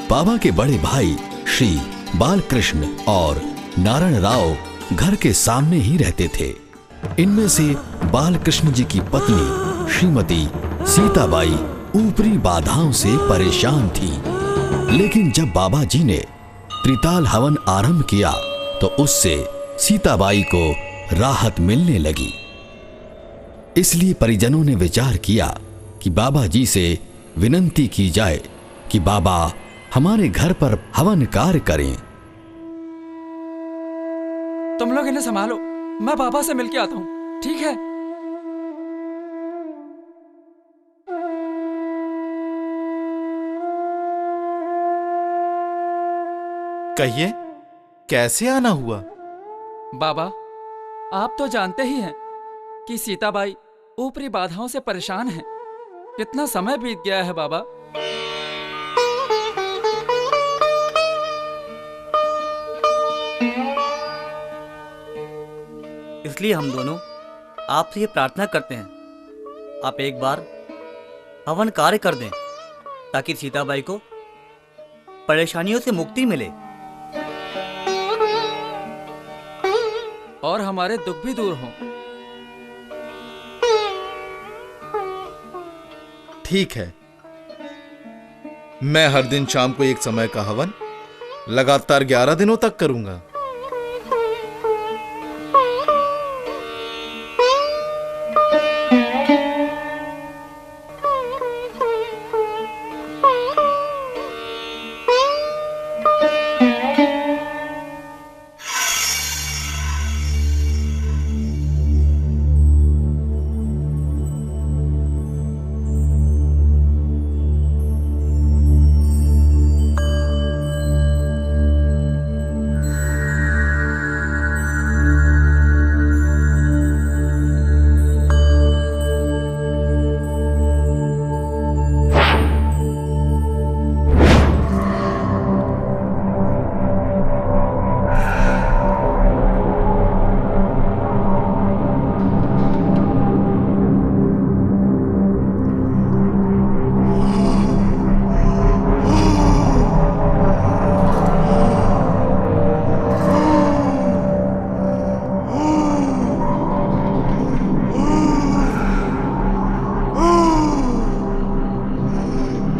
बाबा के बड़े भाई श्री बालकृष्ण और नारायण राव घर के सामने ही रहते थे। इनमें से बालकृष्ण जी की पत्नी श्रीमती सीताबाई ऊपरी बाधाओं से परेशान थी, लेकिन जब बाबा जी ने त्रिताल हवन आरंभ किया तो उससे सीताबाई को राहत मिलने लगी। इसलिए परिजनों ने विचार किया कि बाबा जी से विनंती की जाए कि बाबा हमारे घर पर हवन कार्य करें। तुम लोग इन्हें संभालो, मैं बाबा से मिलके आता हूं, ठीक है? कहिए, कैसे आना हुआ? बाबा, आप तो जानते ही हैं कि सीताबाई ऊपरी बाधाओं से परेशान हैं। कितना समय बीत गया है बाबा। इसलिए हम दोनों आपसे ये प्रार्थना करते हैं, आप एक बार हवन कार्य कर दें ताकि सीताबाई को परेशानियों से मुक्ति मिले और हमारे दुख भी दूर हों। ठीक है, मैं हर दिन शाम को एक समय का हवन लगातार 11 दिनों तक करूंगा।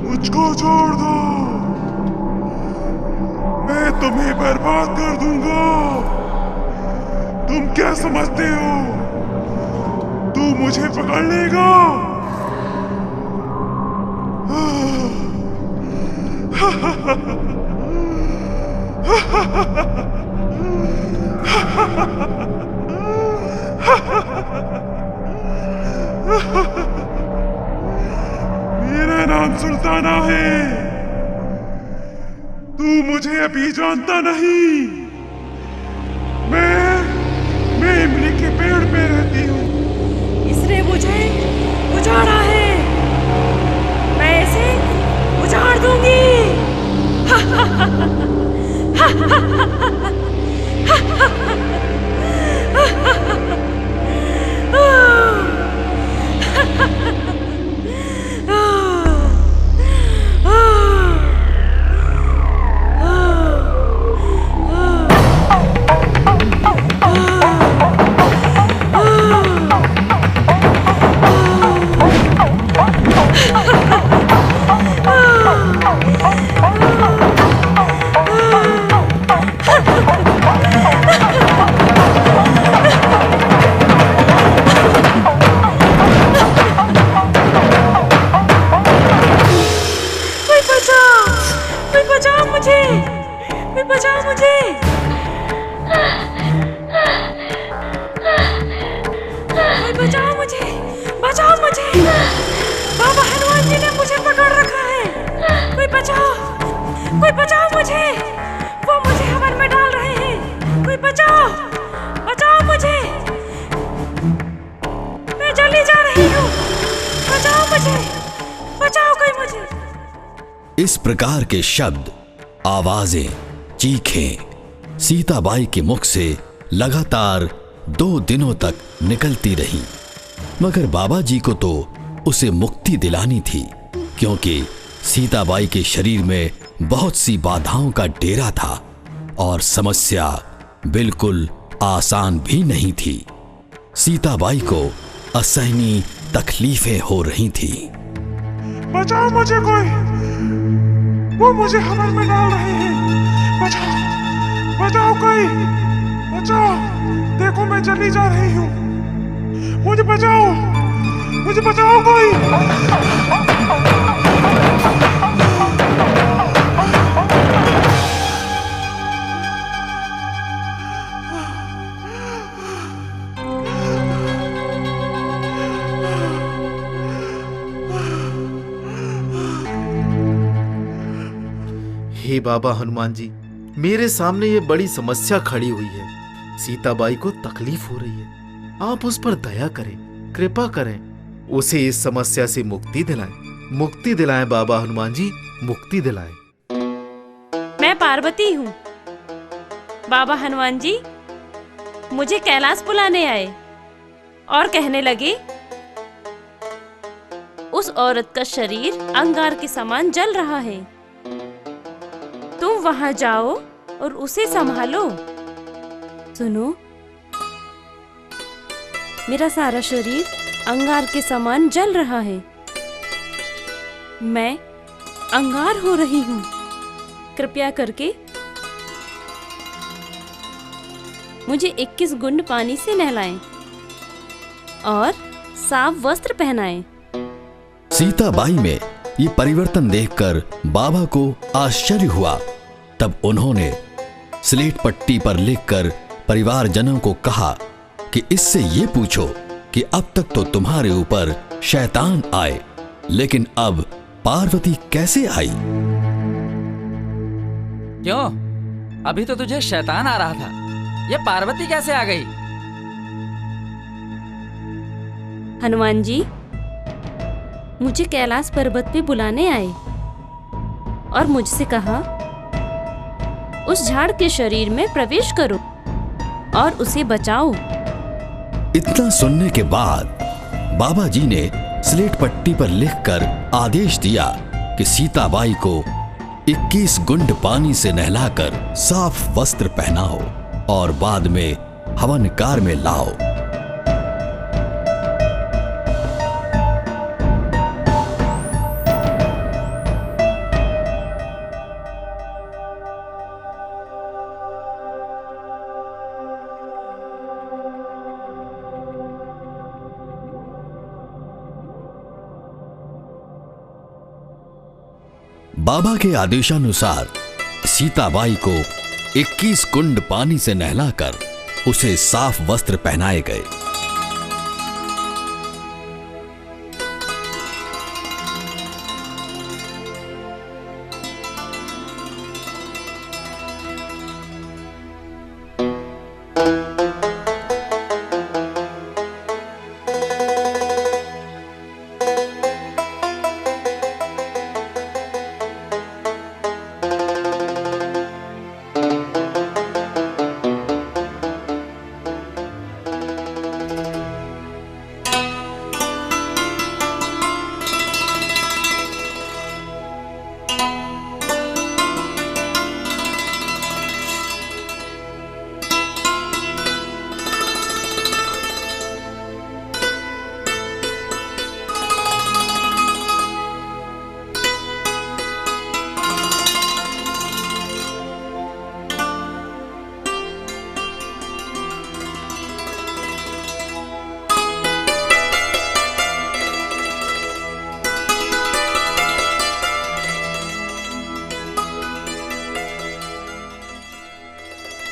मुझको छोड़ दो, मैं तुम्हें बर्बाद कर दूंगा। तुम क्या समझते हो तू मुझे पकड़ लेगा? मेरा नाम सुल्ताना है, तू मुझे अभी जानता नहीं। मैं इमली के पेड़ पे रहती हूँ। इसने मुझे उजाड़ा है, मैं इसे उजाड़ दूंगी। बचाओ मुझे, बाबा हनुमान जी ने मुझे पकड़ रखा है। कोई बचाओ मुझे, वो मुझे हवन में डाल रहे हैं। कोई बचाओ मुझे, मैं जल्दी जा रही हूँ। बचाओ कोई मुझे। इस प्रकार के शब्द, आवाजें, चीखें सीताबाई के मुख से लगातार 2 दिनों तक निकलती रही, मगर बाबा जी को तो उसे मुक्ति दिलानी थी, क्योंकि सीताबाई के शरीर में बहुत सी बाधाओं का डेरा था और समस्या बिल्कुल आसान भी नहीं थी। सीताबाई को असहनीय तकलीफें हो रही थी। बचाओ मुझे कोई, वो मुझे हवन में डाल रहे हैं। बचाओ, बचाओ कोई, बचाओ, देखो मैं जली जा रही हूँ। मुझे बचाओ, मुझे बचाओ कोई। हे बाबा हनुमान जी, मेरे सामने ये बड़ी समस्या खड़ी हुई है। सीताबाई को तकलीफ हो रही है, आप उस पर दया करें, कृपा करें, उसे इस समस्या से मुक्ति दिलाएं। मुक्ति दिलाएं बाबा हनुमान जी, मुक्ति दिलाएं। मैं पार्वती हूँ। बाबा हनुमान जी मुझे कैलाश बुलाने आए और कहने लगे, उस औरत का शरीर अंगार के समान जल रहा है, तुम वहां जाओ और उसे संभालो। सुनो, मेरा सारा शरीर अंगार के समान जल रहा है, मैं अंगार हो रही हूँ। कृपया करके मुझे 21 गुंड पानी से नहलाएं और साफ वस्त्र पहनाएं। सीताबाई में ये परिवर्तन देखकर बाबा को आश्चर्य हुआ। तब उन्होंने स्लेट पट्टी पर लिखकर परिवारजनों को कहा कि इससे ये पूछो कि अब तक तो तुम्हारे ऊपर शैतान आए, लेकिन अब पार्वती कैसे आई? क्यों? अभी तो तुझे शैतान आ रहा था, ये पार्वती कैसे आ गई? हनुमान जी मुझे कैलाश पर्वत पे बुलाने आए और मुझसे कहा, उस झाड़ के शरीर में प्रवेश करो और उसे बचाओ। इतना सुनने के बाद बाबा जी ने स्लेट पट्टी पर लिखकर आदेश दिया कि सीताबाई को 21 गुंड पानी से नहलाकर साफ वस्त्र पहनाओ और बाद में हवनकार में लाओ। बाबा के आदेशानुसार सीताबाई को 21 कुंड पानी से नहलाकर उसे साफ वस्त्र पहनाए गए।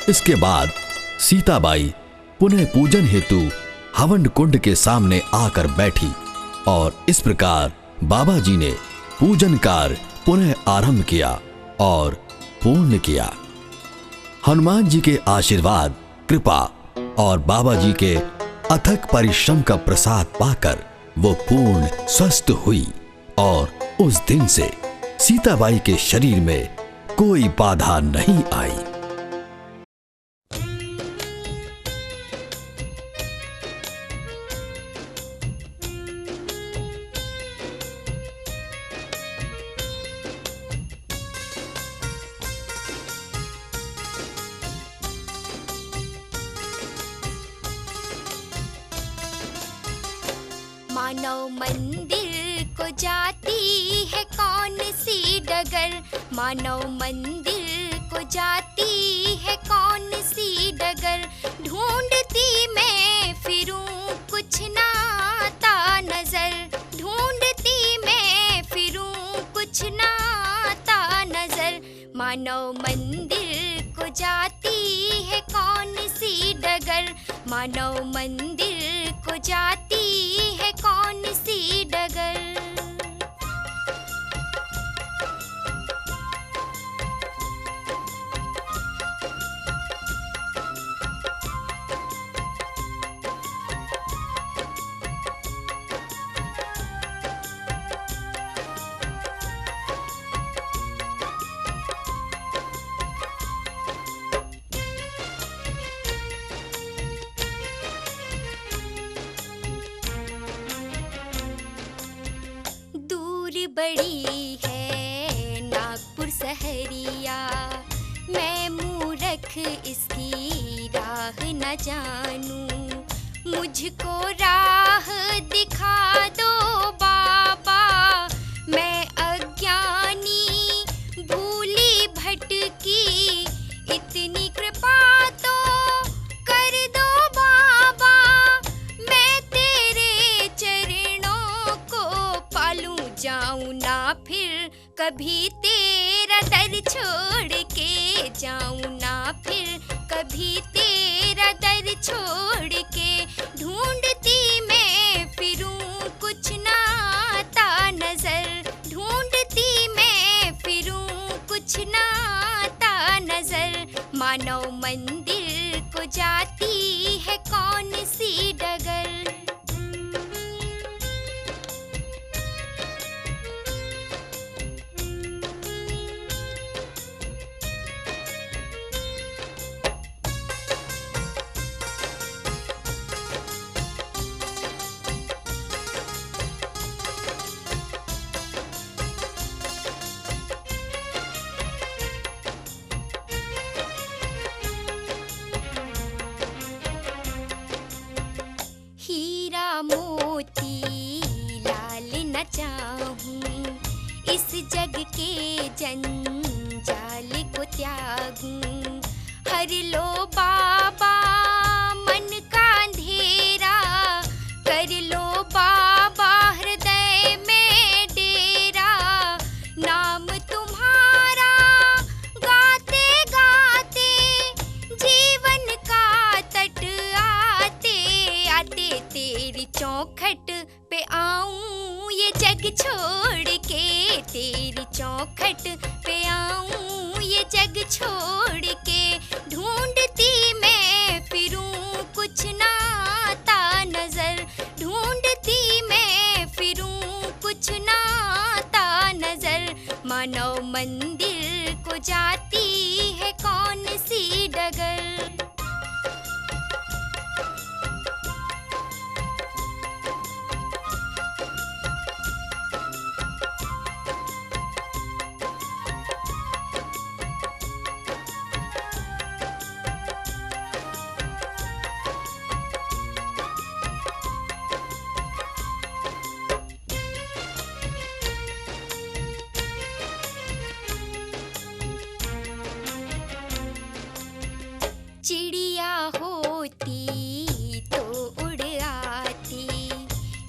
इसके बाद सीताबाई पुनः पूजन हेतु हवन कुंड के सामने आकर बैठी और इस प्रकार बाबा जी ने पूजन कार्य पुनः आरंभ किया और पूर्ण किया। हनुमान जी के आशीर्वाद, कृपा और बाबा जी के अथक परिश्रम का प्रसाद पाकर वो पूर्ण स्वस्थ हुई और उस दिन से सीताबाई के शरीर में कोई बाधा नहीं आई। मानव मंदिर को जाती है कौन सी डगर, मानव मंदिर को जाती है कौन सी डगर। ढूंढती मैं फिरूं कुछ ना आता नजर, ढूंढती मैं फिरूं कुछ ना आता नजर। मानव मंदिर को जाती है कौन सी डगर, मानव मंदिर को जाती है कौन सी डगर। बड़ी है नागपुर सहरिया, मैं मूर्ख इसकी राह न जानूं। मुझको राह दिखा दो बाबा, मैं अज्ञानी भूली भटकी, इतनी कृपा तो कर दो बाबा। मैं तेरे चरणों को पालूं, जाऊं ना फिर कभी तेरा दर छोड़ के, जाऊं ना फिर कभी तेरा दर छोड़ के। ढूंढती मैं फिरूं कुछ ना आता नजर, ढूंढती मैं फिरूं कुछ ना आता नजर। मानव मंदिर को जाती है कौन सी डगर। मोती लाल न चाहूं, इस जग के जंजाल को त्यागूं। हर लो बाबा मन का अंधेरा, कर लो बाबा हृदय में डेरा। नाम तुम्हारा गाते गाते जीवन का तट आते आते तेरी चौखट पे आऊं ये जग छोड़ के, तेरी चौखट पे आऊं ये जग छोड़ के। ढूंढती मैं फिरूं कुछ ना आता नजर, ढूंढती मैं फिरूं कुछ ना आता नजर। मानव मंदिर को जाती है कौन सी डगर। चिड़िया होती तो उड़ आती,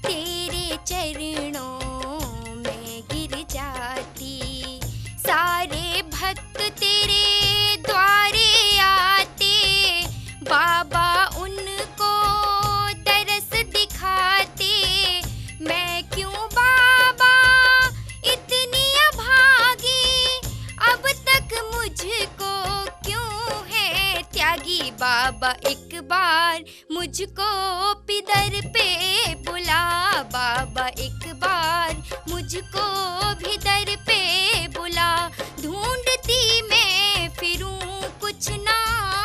तेरे चरणों में गिर जाती। सारे भक्त तेरे द्वारे आते, बाबा उनको तरस दिखाते। मैं क्यों बाबा इतनी अभागी, अब तक मुझको क्यों है त्यागी। बाबा एक बार मुझको पिदर पे बुला, बाबा एक बार मुझको भी दर पे बुला। ढूंढती मैं फिरूं कुछ ना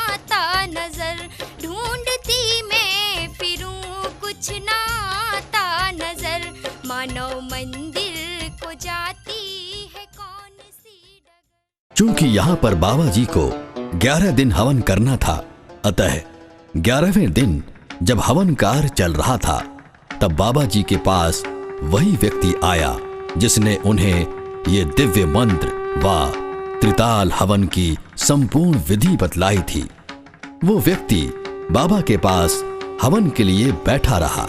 आता नजर, ढूंढती मैं फिरूं कुछ ना आता नजर। मानव मंदिर को जाती है कौन सी डगर। चूंकि यहाँ पर बाबा जी को 11 दिन हवन करना था, अतः 11वें दिन जब हवन कार्य चल रहा था तब बाबा जी के पास वही व्यक्ति आया जिसने उन्हें ये दिव्य मंत्र व त्रिताल हवन की संपूर्ण विधि बतलाई थी। वो व्यक्ति बाबा के पास हवन के लिए बैठा रहा।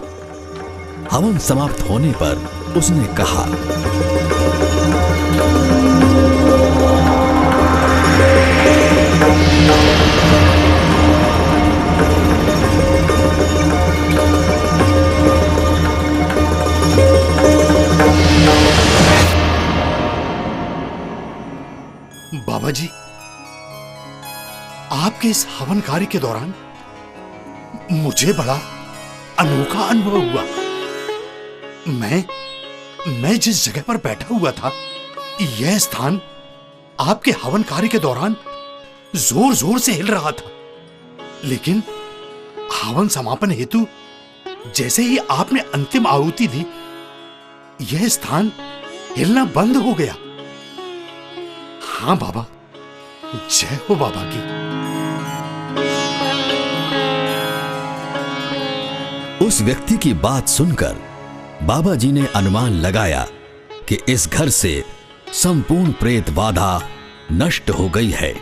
हवन समाप्त होने पर उसने कहा, बाबा जी, आपके इस हवन कार्य के दौरान मुझे बड़ा अनोखा अनुभव हुआ। मैं जिस जगह पर बैठा हुआ था, यह स्थान आपके हवन कार्य के दौरान जोर जोर से हिल रहा था, लेकिन हवन समापन हेतु जैसे ही आपने अंतिम आहुति दी, यह स्थान हिलना बंद हो गया। हाँ बाबा, जय हो बाबा की। उस व्यक्ति की बात सुनकर बाबा जी ने अनुमान लगाया कि इस घर से संपूर्ण प्रेत बाधा नष्ट हो गई है,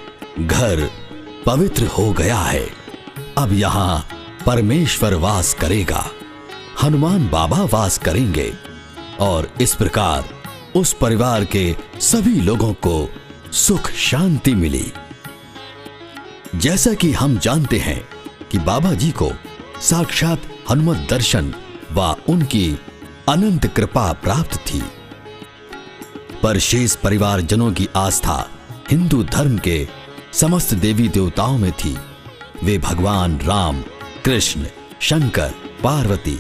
घर पवित्र हो गया है। अब यहाँ परमेश्वर वास करेगा, हनुमान बाबा वास करेंगे। और इस प्रकार उस परिवार के सभी लोगों को सुख शांति मिली। जैसा कि हम जानते हैं कि बाबा जी को साक्षात हनुमत दर्शन व उनकी अनंत कृपा प्राप्त थी, पर शेष परिवारजनों की आस्था हिंदू धर्म के समस्त देवी देवताओं में थी। वे भगवान राम, कृष्ण, शंकर, पार्वती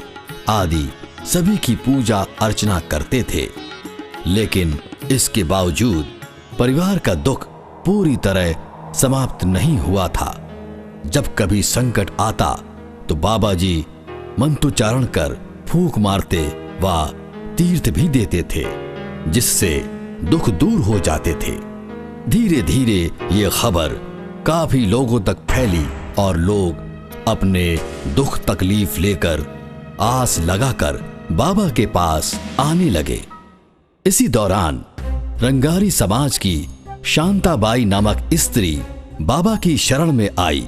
आदि सभी की पूजा अर्चना करते थे। लेकिन इसके बावजूद परिवार का दुख पूरी तरह समाप्त नहीं हुआ था। जब कभी संकट आता तो बाबा जी मंत्रोच्चारण कर फूंक मारते व तीर्थ भी देते थे, जिससे दुख दूर हो जाते थे। धीरे धीरे ये खबर काफी लोगों तक फैली और लोग अपने दुख तकलीफ लेकर आस लगाकर बाबा के पास आने लगे। इसी दौरान रंगारी समाज की शांताबाई नामक स्त्री बाबा की शरण में आई।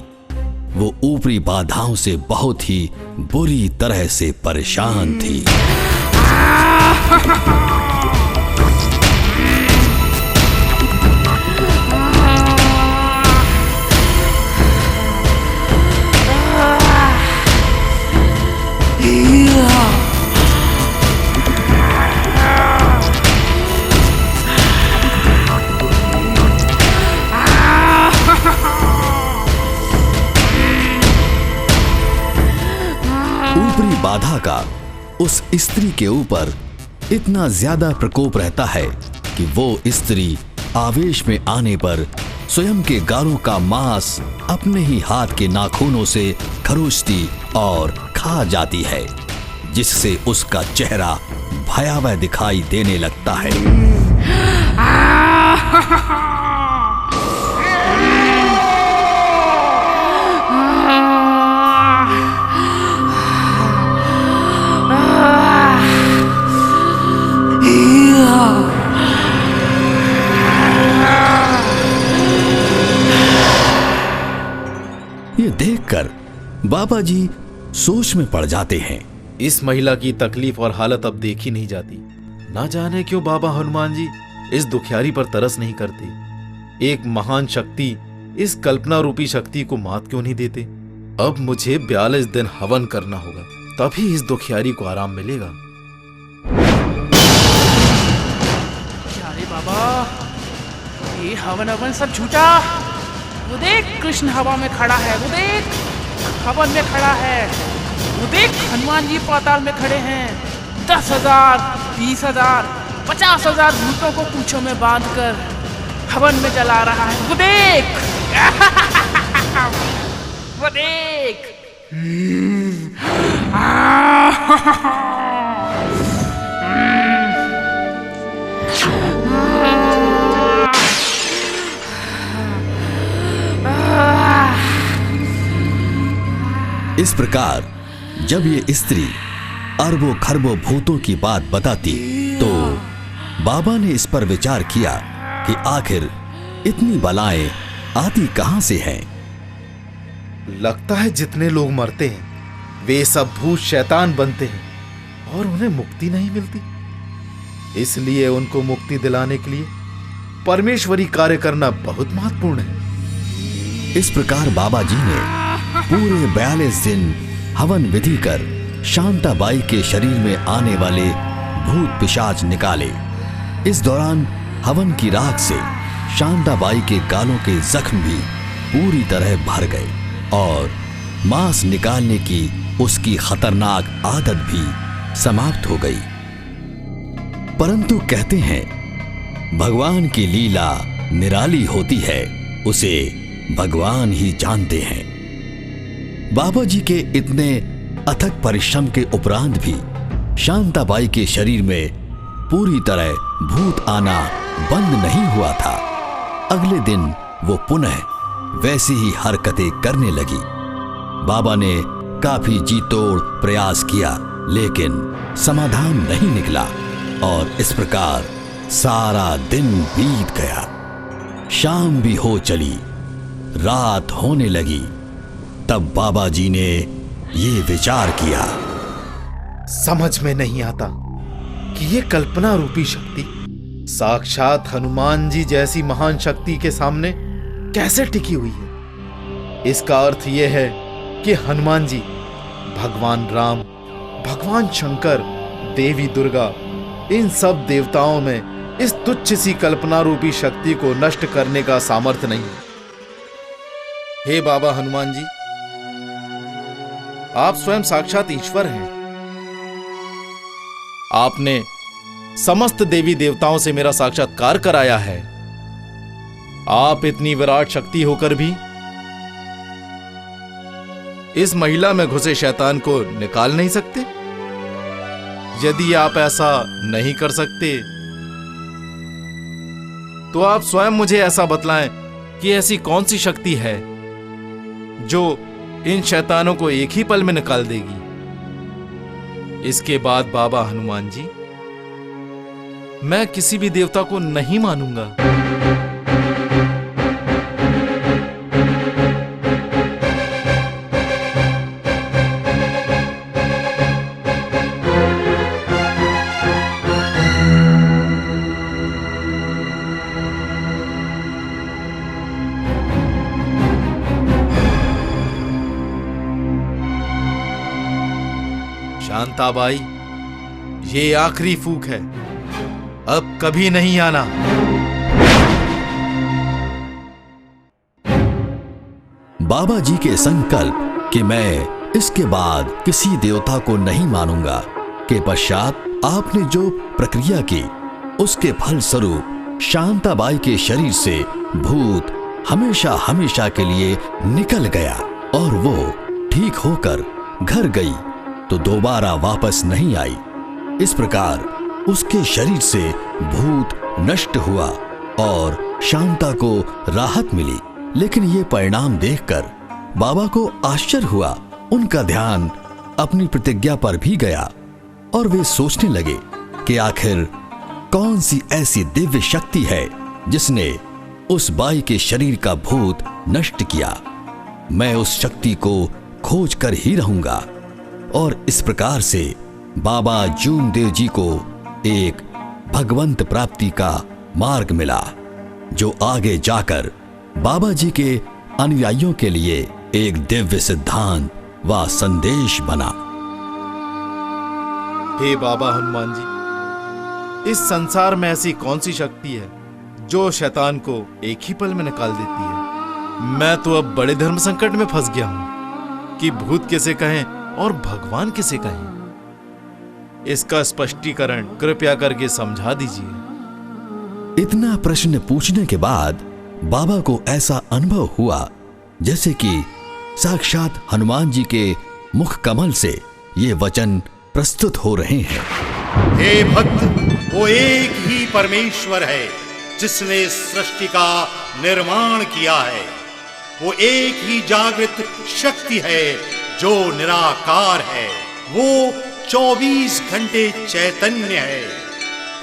वो ऊपरी बाधाओं से बहुत ही बुरी तरह से परेशान थी। ऊपरी बाधा का उस स्त्री के ऊपर इतना ज्यादा प्रकोप रहता है कि वो स्त्री आवेश में आने पर स्वयं के गारों का मांस अपने ही हाथ के नाखूनों से खरोचती और खा जाती है, जिससे उसका चेहरा भयावह दिखाई देने लगता है। ये देखकर बाबा जी सोच में पड़ जाते हैं। इस महिला की तकलीफ और हालत अब देखी नहीं जाती। ना जाने क्यों बाबा हनुमान जी इस दुखियारी पर तरस नहीं करते। एक महान शक्ति इस कल्पना रूपी शक्ति को मात क्यों नहीं देते। अब मुझे 42 दिन हवन करना होगा, तभी इस दुखियारी को आराम मिलेगा। अरे बाबा, ये हवन सब झूठा। वो देख, कृष्ण हवा में खड़ा है। वो देख, हवन में खड़ा है। वो देख, हनुमान जी पाताल में खड़े हैं। 10,000, 20,000, 50,000 भूतों को पूंछों में बांधकर हवन में जला रहा है। वो देख वो देख। इस प्रकार जब ये स्त्री अरबों खरबों भूतों की बात बताती तो बाबा ने इस पर विचार किया कि आखिर इतनी बलाएं आती कहां से हैं। लगता है जितने लोग मरते हैं वे सब भूत शैतान बनते हैं और उन्हें मुक्ति नहीं मिलती। इसलिए उनको मुक्ति दिलाने के लिए परमेश्वरी कार्य करना बहुत महत्वपूर्ण है। इस प्रकार बाबा जी ने पूरे 42 दिन हवन विधि कर शांताबाई के शरीर में आने वाले भूत पिशाच निकाले। इस दौरान हवन की राख से शांताबाई के गालों के जख्म भी पूरी तरह भर गए और मांस निकालने की उसकी खतरनाक आदत भी समाप्त हो गई। परंतु कहते हैं भगवान की लीला निराली होती है, उसे भगवान ही जानते हैं। बाबा जी के इतने अथक परिश्रम के उपरांत भी शांताबाई के शरीर में पूरी तरह भूत आना बंद नहीं हुआ था। अगले दिन वो पुनः वैसी ही हरकतें करने लगी। बाबा ने काफी जी तोड़ प्रयास किया लेकिन समाधान नहीं निकला और इस प्रकार सारा दिन बीत गया। शाम भी हो चली, रात होने लगी। तब बाबा जी ने ये विचार किया, समझ में नहीं आता कि ये कल्पना रूपी शक्ति साक्षात हनुमान जी जैसी महान शक्ति के सामने कैसे टिकी हुई है। इसका अर्थ यह है कि हनुमान जी भगवान राम, भगवान शंकर, देवी दुर्गा, इन सब देवताओं में इस तुच्छ सी कल्पना रूपी शक्ति को नष्ट करने का सामर्थ्य नहीं है। हे बाबा हनुमान जी, आप स्वयं साक्षात ईश्वर हैं। आपने समस्त देवी देवताओं से मेरा साक्षात्कार कराया है। आप इतनी विराट शक्ति होकर भी इस महिला में घुसे शैतान को निकाल नहीं सकते। यदि आप ऐसा नहीं कर सकते तो आप स्वयं मुझे ऐसा बतलाएं कि ऐसी कौन सी शक्ति है जो इन शैतानों को एक ही पल में निकाल देगी। इसके बाद बाबा हनुमान जी, मैं किसी भी देवता को नहीं मानूंगा। शांताबाई, ये आखिरी फूंक है, अब कभी नहीं आना। बाबा जी के संकल्प कि मैं इसके बाद किसी देवता को नहीं मानूंगा के पश्चात आपने जो प्रक्रिया की उसके फल स्वरूप शांताबाई के शरीर से भूत हमेशा हमेशा के लिए निकल गया और वो ठीक होकर घर गई तो दोबारा वापस नहीं आई। इस प्रकार उसके शरीर से भूत नष्ट हुआ और शांता को राहत मिली। लेकिन ये परिणाम देखकर बाबा को आश्चर्य हुआ। उनका ध्यान अपनी प्रतिज्ञा पर भी गया और वे सोचने लगे कि आखिर कौन सी ऐसी दिव्य शक्ति है जिसने उस बाई के शरीर का भूत नष्ट किया। मैं उस शक्ति को खोज कर ही रहूंगा। और इस प्रकार से बाबा जूमदेव जी को एक भगवंत प्राप्ति का मार्ग मिला जो आगे जाकर बाबा जी के अनुयायियों के लिए एक दिव्य सिद्धांत व संदेश बना। हे बाबा हनुमान जी, इस संसार में ऐसी कौन सी शक्ति है जो शैतान को एक ही पल में निकाल देती है। मैं तो अब बड़े धर्म संकट में फंस गया हूं कि भूत किसे कहें और भगवान किसे कहें। इसका स्पष्टीकरण कृपया करके समझा दीजिए। इतना प्रश्न पूछने के बाद बाबा को ऐसा अनुभव हुआ जैसे कि साक्षात हनुमान जी के मुख कमल से ये वचन प्रस्तुत हो रहे हैं। हे भक्त, वो एक ही परमेश्वर है जिसने सृष्टि का निर्माण किया है। वो एक ही जागृत शक्ति है जो निराकार है। वो 24 घंटे चैतन्य है।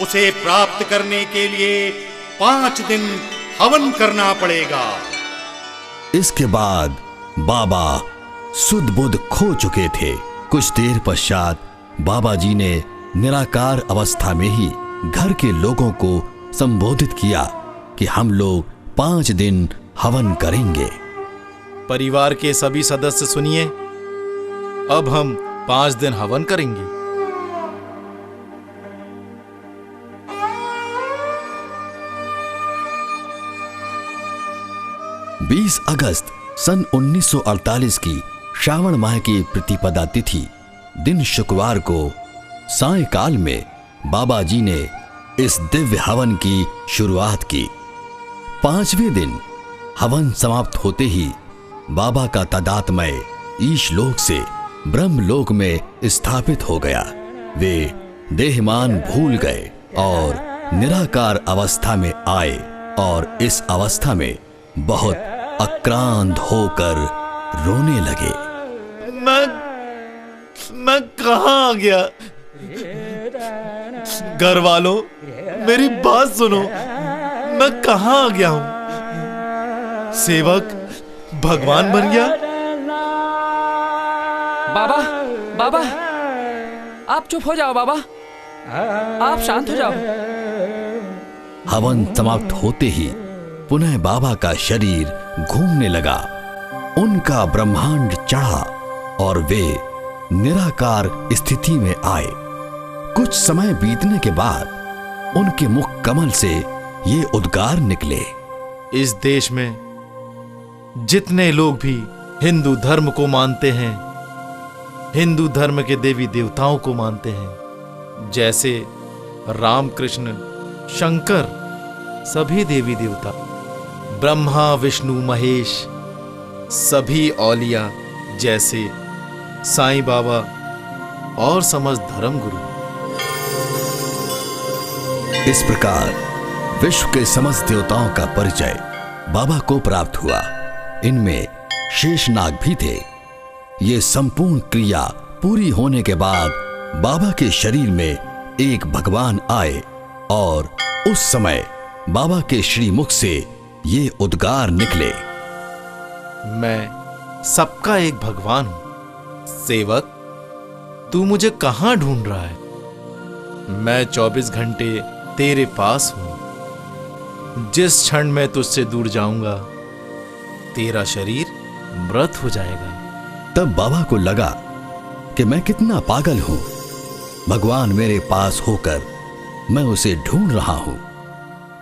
उसे प्राप्त करने के लिए 5 दिन हवन करना पड़ेगा। इसके बाद बाबा सुध बुध खो चुके थे। कुछ देर पश्चात बाबा जी ने निराकार अवस्था में ही घर के लोगों को संबोधित किया कि हम लोग 5 दिन हवन करेंगे। परिवार के सभी सदस्य सुनिए, अब हम 5 दिन हवन करेंगे। बीस अगस्त सन 1948 की श्रावण माह की प्रतिपदा तिथि दिन शुक्रवार को सायंकाल में बाबा जी ने इस दिव्य हवन की शुरुआत की। 5वें दिन हवन समाप्त होते ही बाबा का तादात्म्य ईशलोक से ब्रह्मलोक में स्थापित हो गया। वे देहमान भूल गए और निराकार अवस्था में आए और इस अवस्था में बहुत आक्रांत होकर रोने लगे। मैं कहां आ गया? घर वालों, मेरी बात सुनो, मैं कहां आ गया हूं? सेवक भगवान बन गया? बाबा, बाबा, आप चुप हो जाओ बाबा, आप शांत हो जाओ। हवन समाप्त होते ही पुनः बाबा का शरीर घूमने लगा। उनका ब्रह्मांड चढ़ा और वे निराकार स्थिति में आए। कुछ समय बीतने के बाद उनके मुख कमल से ये उद्गार निकले। इस देश में जितने लोग भी हिंदू धर्म को मानते हैं, हिंदू धर्म के देवी देवताओं को मानते हैं, जैसे राम, कृष्ण, शंकर, सभी देवी देवता, ब्रह्मा, विष्णु, महेश, सभी औलिया जैसे साईं बाबा और समस्त धर्म गुरु। इस प्रकार विश्व के समस्त देवताओं का परिचय बाबा को प्राप्त हुआ। इनमें शेषनाग भी थे। ये संपूर्ण क्रिया पूरी होने के बाद बाबा के शरीर में एक भगवान आए और उस समय बाबा के श्रीमुख से ये उद्गार निकले। मैं सबका एक भगवान हूं। सेवक, तू मुझे कहां ढूंढ रहा है? मैं 24 घंटे तेरे पास हूं। जिस क्षण मैं तुझसे दूर जाऊंगा, तेरा शरीर मृत हो जाएगा। तब बाबा को लगा कि मैं कितना पागल हूं। भगवान मेरे पास होकर मैं उसे ढूंढ रहा हूं।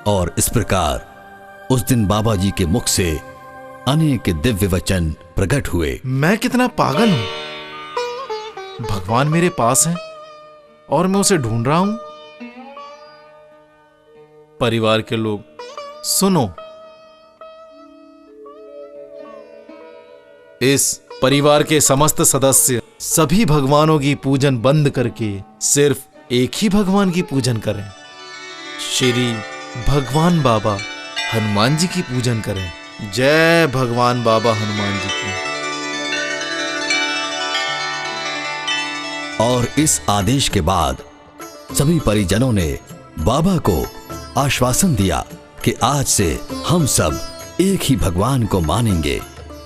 और इस प्रकार उस दिन बाबा जी के मुख से अनेक दिव्य वचन प्रकट हुए। मैं कितना पागल हूं। भगवान मेरे पास है और मैं उसे ढूंढ रहा हूं। परिवार के लोग सुनो, इस परिवार के समस्त सदस्य सभी भगवानों की पूजन बंद करके सिर्फ एक ही भगवान की पूजन करें। श्री भगवान बाबा हनुमान जी की पूजन करें। जय भगवान बाबा हनुमान जी की। और इस आदेश के बाद सभी परिजनों ने बाबा को आश्वासन दिया कि आज से हम सब एक ही भगवान को मानेंगे।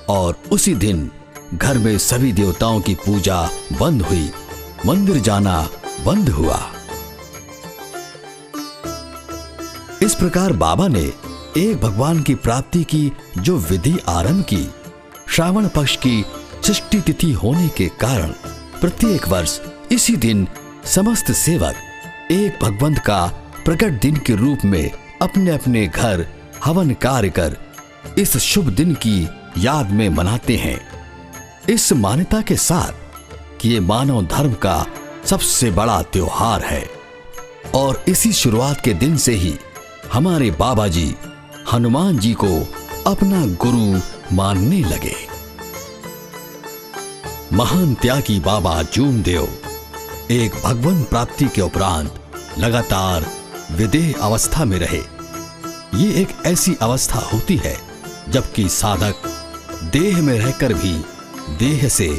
और उसी दिन घर में सभी देवताओं की पूजा बंद हुई, मंदिर जाना बंद हुआ। इस प्रकार बाबा ने एक भगवान की प्राप्ति की जो विधि आरंभ की, श्रावण पक्ष की षष्ठी तिथि होने के कारण प्रत्येक वर्ष इसी दिन समस्त सेवक एक भगवंत का प्रकट दिन के रूप में अपने अपने घर हवन कार्य कर इस शुभ दिन की याद में मनाते हैं। इस मान्यता के साथ कि ये मानव धर्म का सबसे बड़ा त्योहार है। और इसी शुरुआत के दिन से ही हमारे बाबा जी हनुमान जी को अपना गुरु मानने लगे। महान त्यागी बाबा जूमदेव एक भगवान प्राप्ति के उपरांत लगातार विदेह अवस्था में रहे। ये एक ऐसी अवस्था होती है जबकि साधक देह में रहकर भी देह से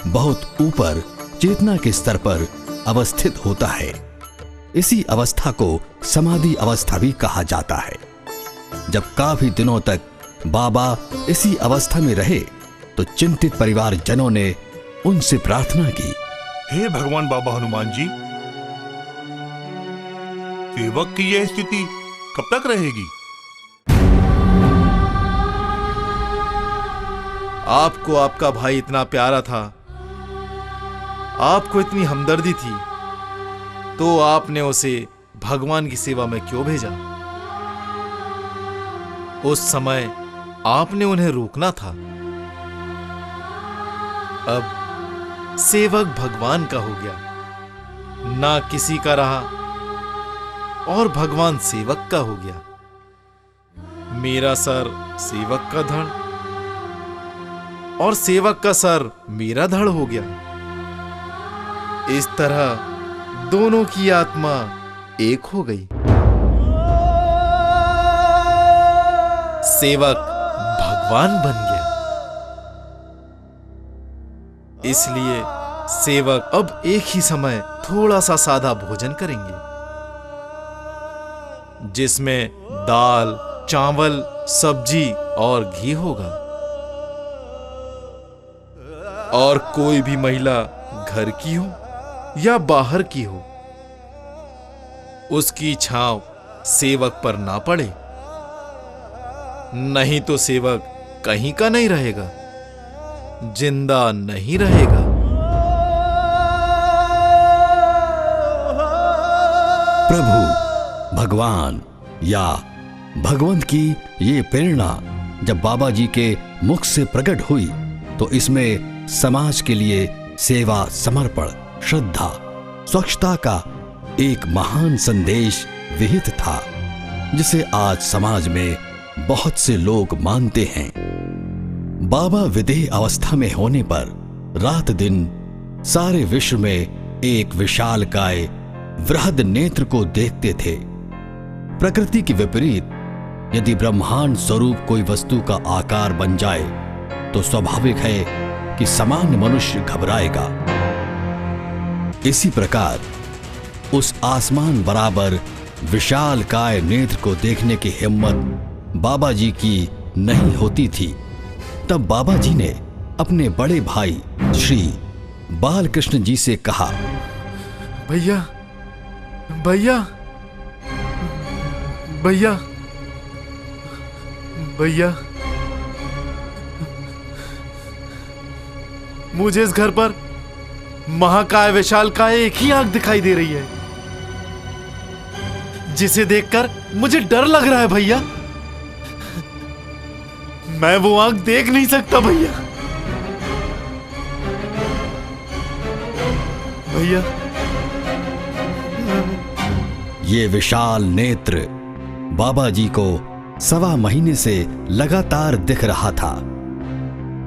बहुत ऊपर चेतना के स्तर पर अवस्थित होता है। इसी अवस्था को समाधि अवस्था भी कहा जाता है। जब काफी दिनों तक बाबा इसी अवस्था में रहे तो चिंतित परिवारजनों ने उनसे प्रार्थना की, हे भगवान बाबा हनुमान जी, सेवक की यह स्थिति कब तक रहेगी? आपको आपका भाई इतना प्यारा था, आपको इतनी हमदर्दी थी, तो आपने उसे भगवान की सेवा में क्यों भेजा? उस समय आपने उन्हें रोकना था। अब सेवक भगवान का हो गया, ना किसी का रहा और भगवान सेवक का हो गया। मेरा सर सेवक का धड़ और सेवक का सर मेरा धड़ हो गया। इस तरह दोनों की आत्मा एक हो गई। सेवक भगवान बन गया। इसलिए सेवक अब एक ही समय थोड़ा सा सादा भोजन करेंगे, जिसमें दाल, चावल, सब्जी और घी होगा। और कोई भी महिला घर की हो या बाहर की हो, उसकी छांव सेवक पर ना पड़े, नहीं तो सेवक कहीं का नहीं रहेगा, जिंदा नहीं रहेगा। प्रभु, भगवान या भगवंत की ये प्रेरणा जब बाबा जी के मुख से प्रकट हुई तो इसमें समाज के लिए सेवा, समर्पण, श्रद्धा, स्वच्छता का एक महान संदेश विहित था, जिसे आज समाज में बहुत से लोग मानते हैं। बाबा विदेह अवस्था में होने पर रात दिन सारे विश्व में एक विशालकाय वृहद नेत्र को देखते थे। प्रकृति के विपरीत यदि ब्रह्मांड स्वरूप कोई वस्तु का आकार बन जाए तो स्वाभाविक है कि सामान्य मनुष्य घबराएगा। इसी प्रकार उस आसमान बराबर विशालकाय नेत्र को देखने की हिम्मत बाबा जी की नहीं होती थी। तब बाबा जी ने अपने बड़े भाई श्री बालकृष्ण जी से कहा, भैया भैया भैया भैया, मुझे इस घर पर महाकाय विशालकाय एक ही आंख दिखाई दे रही है, जिसे देखकर मुझे डर लग रहा है भैया। मैं वो आंख देख नहीं सकता भैया। भैया, ये विशाल नेत्र बाबा जी को 1.25 महीने से लगातार दिख रहा था।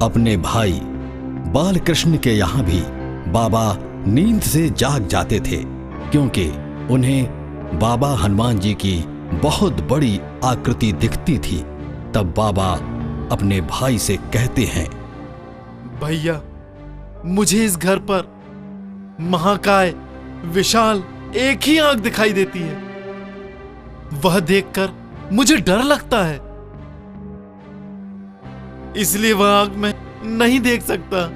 अपने भाई बालकृष्ण के यहां भी बाबा नींद से जाग जाते थे, क्योंकि उन्हें बाबा हनुमान जी की बहुत बड़ी आकृति दिखती थी। तब बाबा अपने भाई से कहते हैं, भैया मुझे इस घर पर महाकाय विशाल एक ही आंख दिखाई देती है, वह देखकर मुझे डर लगता है, इसलिए वह आंख मैं नहीं देख सकता।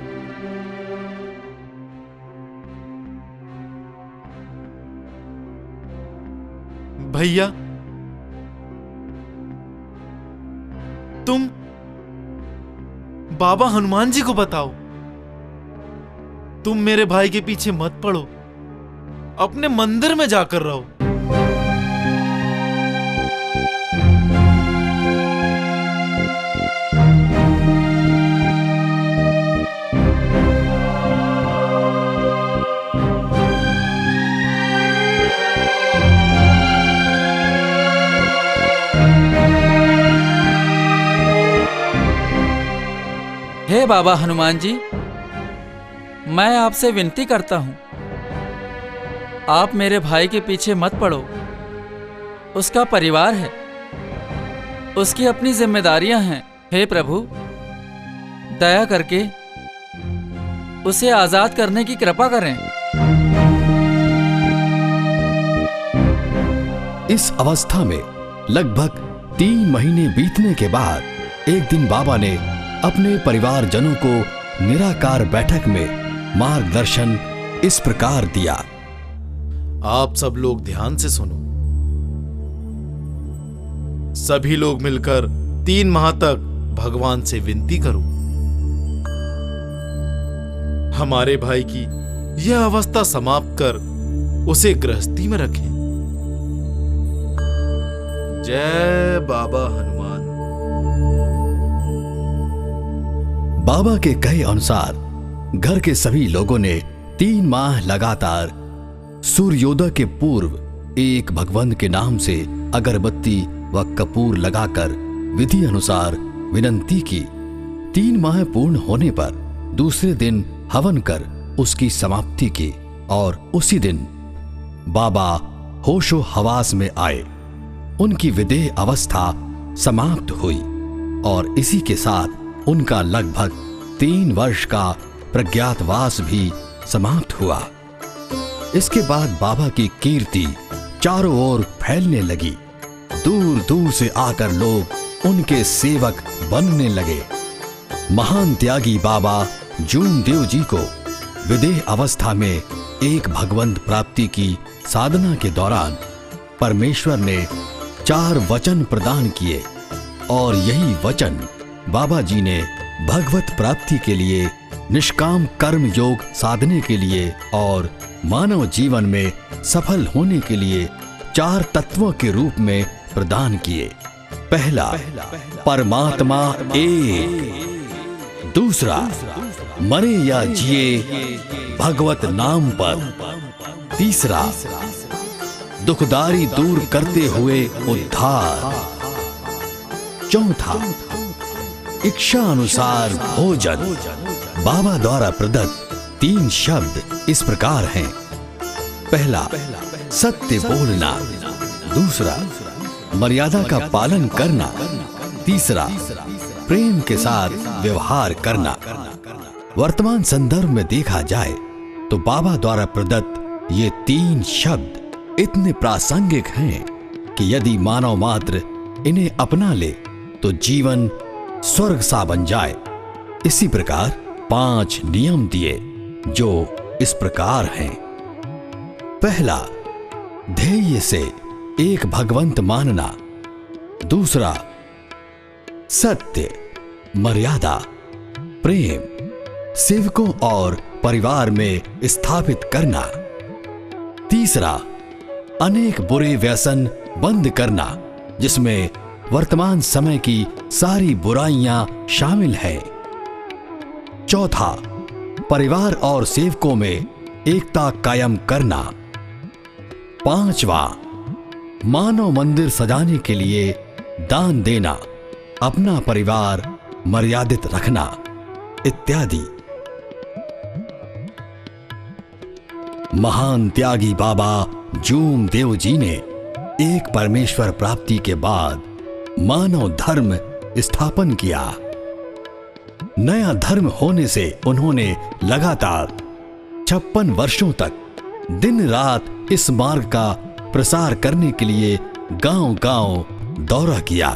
भैया तुम बाबा हनुमान जी को बताओ, तुम मेरे भाई के पीछे मत पड़ो, अपने मंदिर में जाकर रहो। हे बाबा हनुमान जी, मैं आपसे विनती करता हूं, आप मेरे भाई के पीछे मत पड़ो। उसका परिवार है, उसकी अपनी जिम्मेदारियां हैं। हे प्रभु, दया करके उसे आजाद करने की कृपा करें। इस अवस्था में लगभग 3 महीने बीतने के बाद एक दिन बाबा ने अपने परिवारजनों को निराकार बैठक में मार्गदर्शन इस प्रकार दिया। आप सब लोग ध्यान से सुनो। सभी लोग मिलकर 3 माह तक भगवान से विनती करो, हमारे भाई की यह अवस्था समाप्त कर उसे गृहस्थी में रखें। जय बाबा हनुमान। बाबा के कहे अनुसार घर के सभी लोगों ने 3 माह लगातार सूर्योदय के पूर्व एक भगवंत के नाम से अगरबत्ती व कपूर लगाकर विधि अनुसार विनंती की। 3 माह पूर्ण होने पर दूसरे दिन हवन कर उसकी समाप्ति की और उसी दिन बाबा होशो हवास में आए। उनकी विदेह अवस्था समाप्त हुई और इसी के साथ उनका लगभग 3 वर्ष का प्रज्ञातवास भी समाप्त हुआ। इसके बाद बाबा की कीर्ति चारों ओर फैलने लगी। दूर दूर से आकर लोग उनके सेवक बनने लगे। महान त्यागी बाबा जूमदेव जी को विदेह अवस्था में एक भगवंत प्राप्ति की साधना के दौरान परमेश्वर ने 4 वचन प्रदान किए और यही वचन बाबा जी ने भगवत प्राप्ति के लिए, निष्काम कर्म योग साधने के लिए और मानव जीवन में सफल होने के लिए 4 तत्वों के रूप में प्रदान किए। पहला, परमात्मा एक। दूसरा, मरे या जिए भगवत नाम पर। तीसरा, दुखदारी दूर करते हुए उद्धार। चौथा, इच्छा अनुसार भोजन। बाबा द्वारा प्रदत्त 3 शब्द इस प्रकार हैं। पहला, सत्य बोलना। दूसरा, मर्यादा का पालन करना। तीसरा, प्रेम के साथ व्यवहार करना। वर्तमान संदर्भ में देखा जाए तो बाबा द्वारा प्रदत्त ये 3 शब्द इतने प्रासंगिक हैं कि यदि मानव मात्र इन्हें अपना ले तो जीवन स्वर्ग सा बन जाए। इसी प्रकार 5 नियम दिए जो इस प्रकार हैं। पहला, ध्येय से एक भगवंत मानना। दूसरा, सत्य, मर्यादा, प्रेम सेवकों और परिवार में स्थापित करना। तीसरा, अनेक बुरे व्यसन बंद करना जिसमें वर्तमान समय की सारी बुराइयां शामिल हैं। चौथा, परिवार और सेवकों में एकता कायम करना। 5वां, मानव मंदिर सजाने के लिए दान देना, अपना परिवार मर्यादित रखना इत्यादि। महान त्यागी बाबा जूमदेव जी ने एक परमेश्वर प्राप्ति के बाद मानव धर्म स्थापन किया। नया धर्म होने से उन्होंने लगातार 56 वर्षों तक दिन रात इस मार्ग का प्रसार करने के लिए गांव-गांव दौरा किया।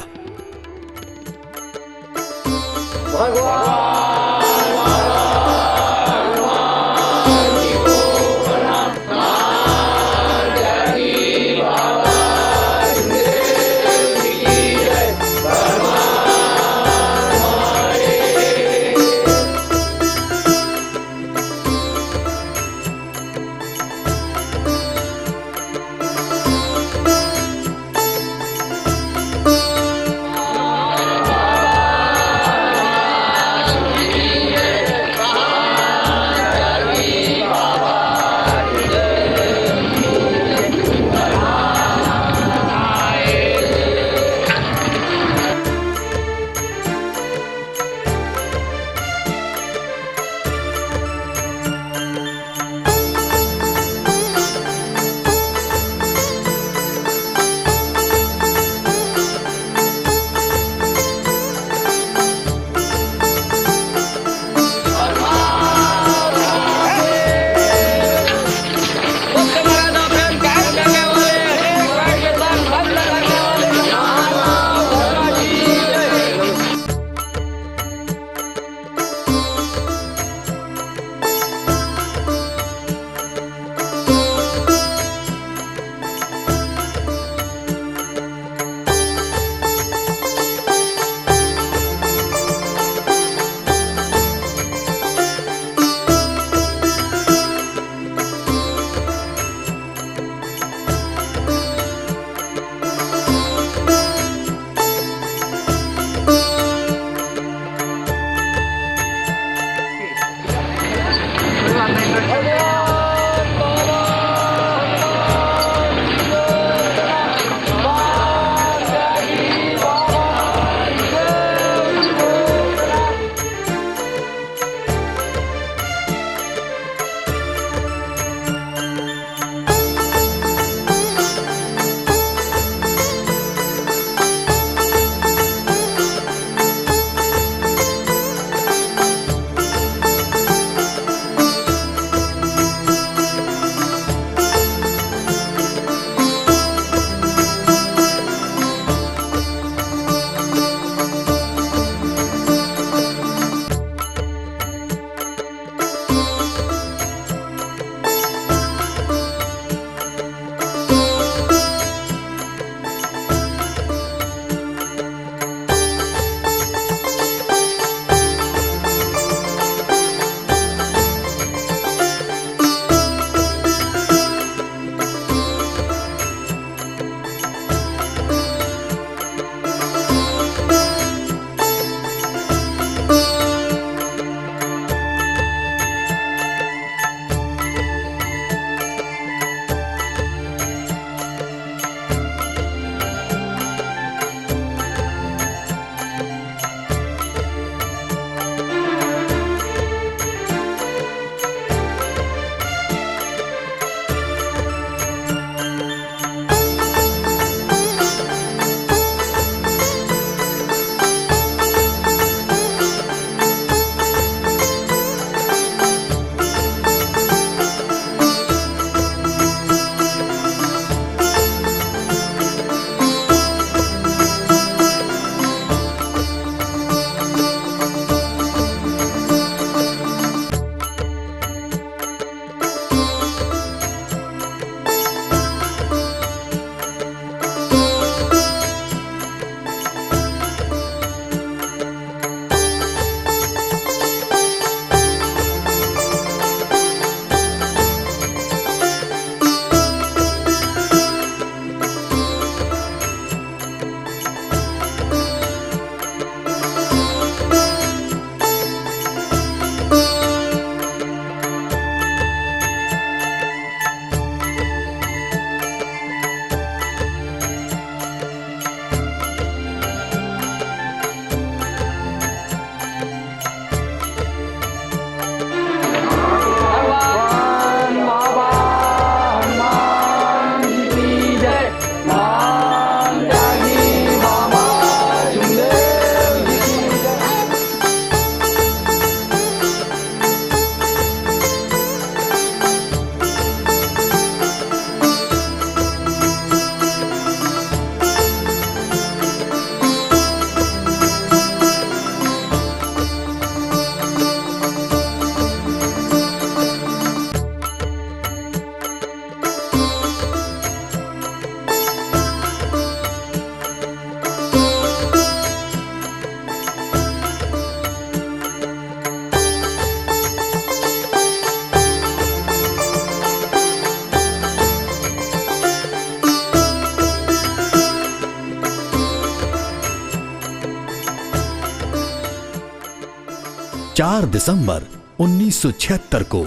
4 दिसंबर 1976 को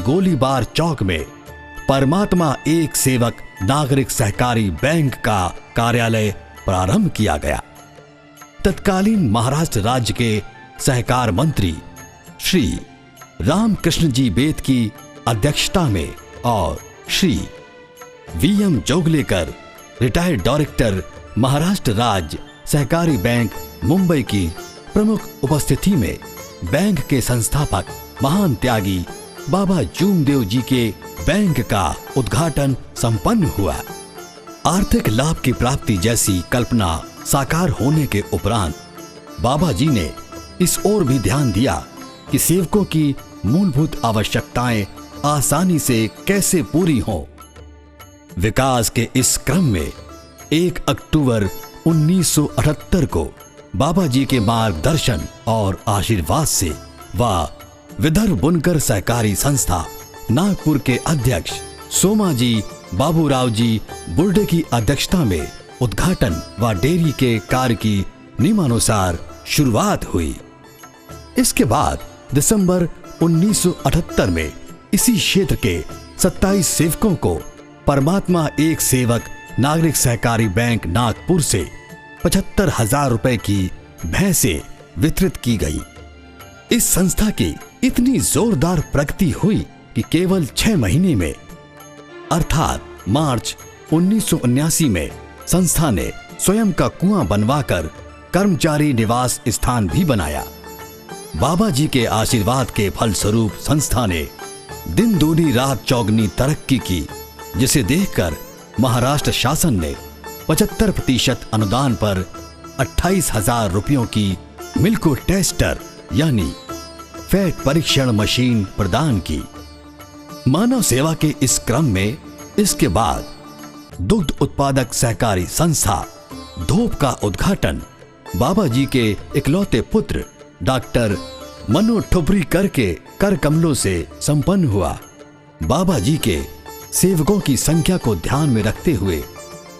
गोलीबार चौक में परमात्मा एक सेवक नागरिक सहकारी बैंक का कार्यालय प्रारंभ किया गया। तत्कालीन महाराष्ट्र राज्य के सहकार मंत्री श्री रामकृष्ण जी बेत की अध्यक्षता में और Shri VM Joglekar retired director Maharashtra राज्य सहकारी बैंक मुंबई की प्रमुख उपस्थिति में बैंक के संस्थापक महान त्यागी बाबा जूमदेव जी के बैंक का उद्घाटन संपन्न हुआ। आर्थिक लाभ की प्राप्ति जैसी कल्पना साकार होने के उपरांत बाबा जी ने इस ओर भी ध्यान दिया कि सेवकों की मूलभूत आवश्यकताएं आसानी से कैसे पूरी हों। विकास के इस क्रम में 1 अक्टूबर 1978 को बाबा जी के मार्गदर्शन और आशीर्वाद से वह विदर्भ बुनकर सहकारी संस्था नागपुर के अध्यक्ष सोमाजी बाबूराव जी बुर्डे की अध्यक्षता में उद्घाटन व डेयरी के कार्य की नियमानुसार शुरुआत हुई। इसके बाद दिसंबर 1978 में इसी क्षेत्र के 27 सेवकों को परमात्मा एक सेवक नागरिक सहकारी बैंक नागपुर से 75,000 रुपए की भैंसें वितरित की गई। इस संस्था की इतनी जोरदार प्रगति हुई कि केवल 6 महीने में अर्थात मार्च 1979 में संस्था ने स्वयं का कुआं बनवाकर कर्मचारी निवास स्थान भी बनाया। बाबा जी के आशीर्वाद के फलस्वरूप संस्था ने दिन दूनी रात चौगनी तरक्की की, जिसे देखकर महाराष्ट्र शासन ने 75% अनुदान पर 28,000 रुपयों की मिल्को टेस्टर यानी फैट परीक्षण मशीन प्रदान की। मानव सेवा के इस क्रम में इसके बाद दुग्ध उत्पादक सहकारी संस्था धोप का उद्घाटन बाबा जी के इकलौते पुत्र डॉक्टर मनु ठुपरीकर के कर कमलों से संपन्न हुआ। बाबा जी के सेवकों की संख्या को ध्यान में रखते हुए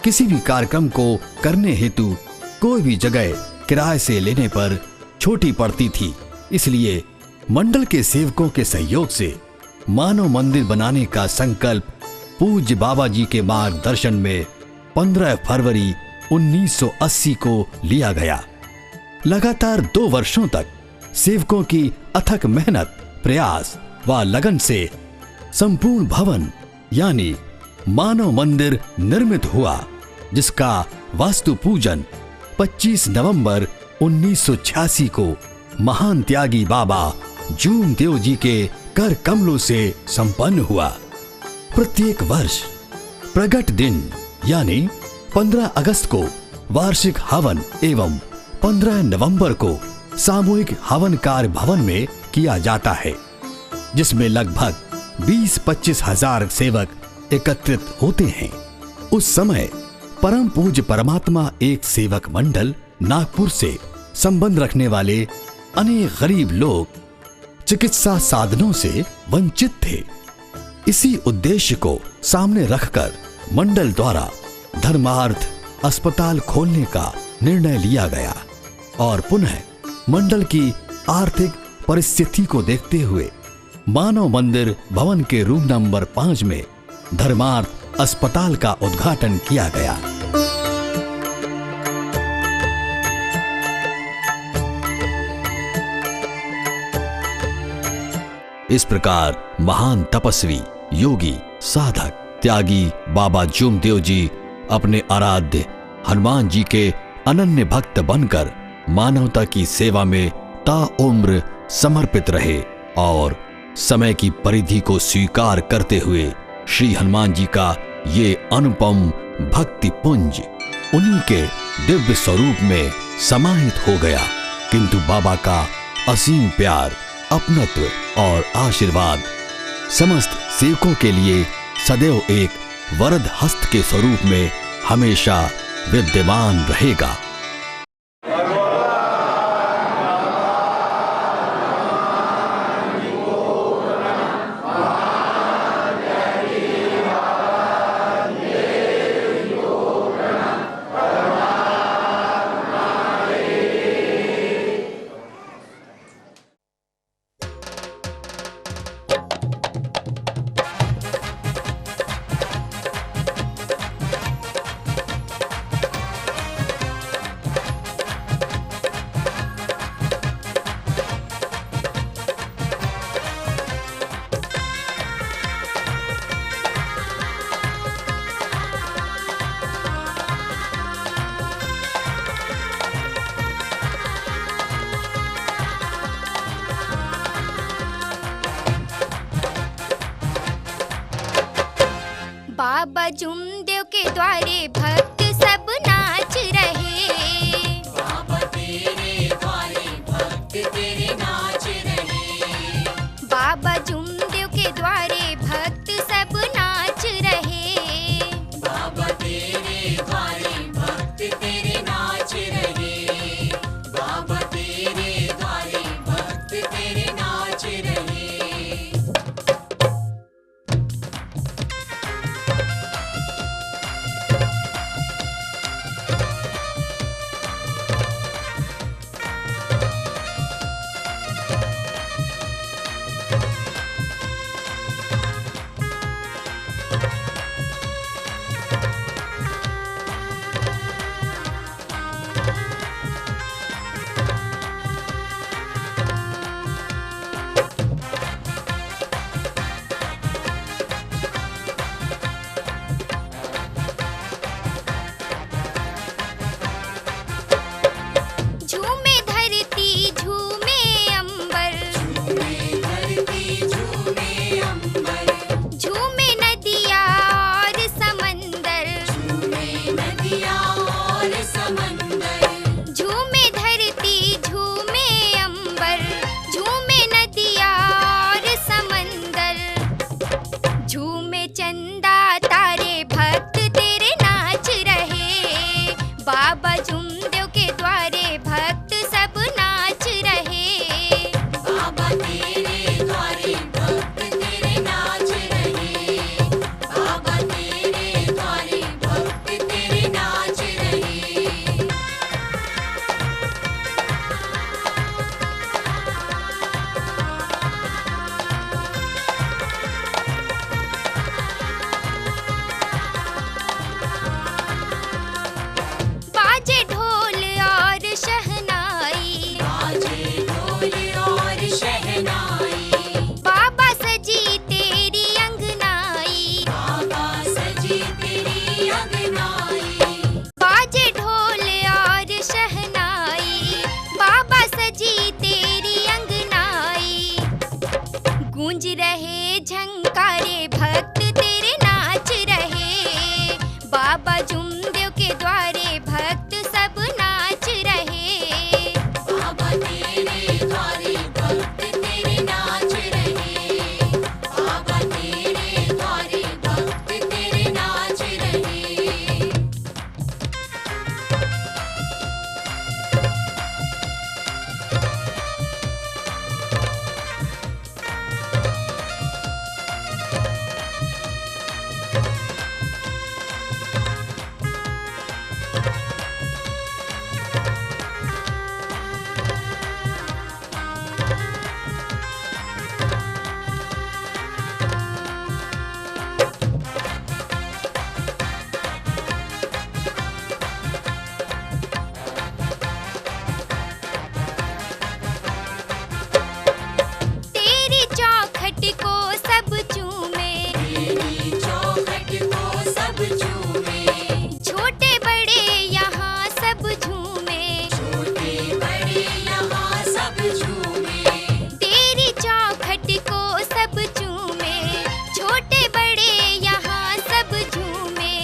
किसी भी कार्यक्रम को करने हेतु कोई भी जगह किराए से लेने पर छोटी पड़ती थी, इसलिए मंडल के सेवकों के सहयोग से मानव मंदिर बनाने का संकल्प पूज्य बाबा जी के मार्गदर्शन में 15 फरवरी 1980 को लिया गया। लगातार 2 वर्षों तक सेवकों की अथक मेहनत, प्रयास व लगन से संपूर्ण भवन यानी मानव मंदिर निर्मित हुआ, जिसका वास्तु पूजन 25 नवंबर 1986 को महान त्यागी बाबा जूमदेव जी के कर कमलों से संपन्न हुआ। प्रत्येक वर्ष प्रगट दिन यानी 15 अगस्त को वार्षिक हवन एवं 15 नवंबर को सामूहिक हवन कार्य भवन में किया जाता है, जिसमें लगभग 20-25 हजार सेवक एकत्रित होते हैं। उस समय परम पूज्य परमात्मा एक सेवक मंडल नागपुर से संबंध रखने वाले अनेक गरीब लोग चिकित्सा साधनों से वंचित थे। इसी उद्देश्य को सामने रखकर मंडल द्वारा धर्मार्थ अस्पताल खोलने का निर्णय लिया गया और पुनः मंडल की आर्थिक परिस्थिति को देखते हुए मानव मंदिर भवन के रूम नंबर 5 में धर्मार्थ अस्पताल का उद्घाटन किया गया। इस प्रकार महान तपस्वी, योगी, साधक, त्यागी बाबा जूमदेव जी अपने आराध्य हनुमान जी के अनन्य भक्त बनकर मानवता की सेवा में ताउम्र समर्पित रहे और समय की परिधि को स्वीकार करते हुए श्री हनुमान जी का ये अनुपम भक्ति पुंज उन्हीं के दिव्य स्वरूप में समाहित हो गया। किंतु बाबा का असीम प्यार, अपनत्व और आशीर्वाद समस्त सेवकों के लिए सदैव एक वरद हस्त के स्वरूप में हमेशा विद्यमान रहेगा। बाबा जुमदेव के द्वारे भक्त सब नाच रहे। बाबा तेरे द्वारे भक्त तेरे नाच रहे। बाबा जुमदेव के द्वारे भक्त सब नाच रहे। बाबा तेरे द्वारे भक्त तेरे नाच रहे। बाबा तेरे द्वारे भक्त तेरे नाच रहे। झूमे धरती झूमे अंबर। झूमे धरती झूमे अंबर। झूमे नदिया और समंदर। झूमे नदियाँ और समंदर। झूमे धरती झूमे अंबर। झूमे नदिया और समंदर। झूमे चंदा तारे भक्त तेरे नाच रहे। बाबा जुमदेव के द्वारे भक्त सब नाच रहे। बाबा तेरे द्वारे भक्त तेरे नाच रहे। बाबा तेरे द्वारे भक्त तेरे नाच रहे। बाजे ढोल और शहनाई। बाजे ढोल और शहनाई। बाबा सजी तेरी अंगनाई। बाबा सजी तेरी अंगनाई। बाजे ढोल और शहनाई। बाबा सजी तेरी अंगनाई। गूंज रहे झंकारे भक्त तेरे नाच रहे। बाबा जुमदेव के द्वारे भक्त सब नाच रहे। बाबा तेरे द्वारे भक्त तेरे नाच रहे। बाबा तेरे द्वारे भक्त तेरे नाच रहे। तेरी चौखट को सब चूमे। तेरी चौखट को सब झूमे। छोटे बड़े यहाँ सब झूमे। छोटे बड़े यहाँ सब झूमे। तेरी चौखट को सब चूमे। छोटे बड़े यहाँ सब झूमे।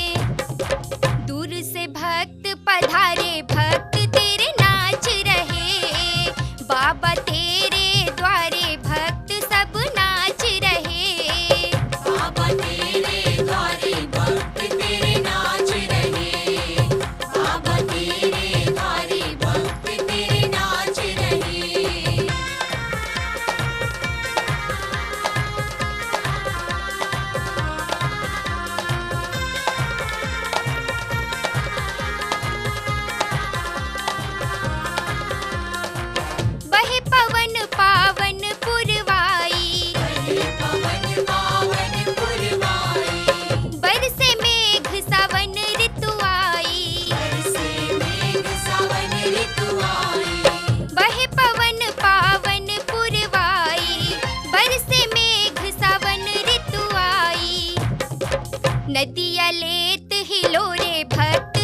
दूर से भक्त पधारे भक्त तेरे नाच रहे। बाबा तेरे द्वारे भक्त सब नाच रहे। बाबा तेरे द्वारे भक्त तेरे नाच रहे। बाबा तेरे द्वारे भक्त तेरे नाच रहे। बहे पवन पावन पुरवाई। पवन पावन पुरवाई। बरसे मेघ सावन ऋतु आई। बरसे मेघ सावन ऋतु आई। बहे पवन पावन पुरवाई। बरसे मेघ सावन ऋतु आई। नदिया लेत हिलोरे भक्त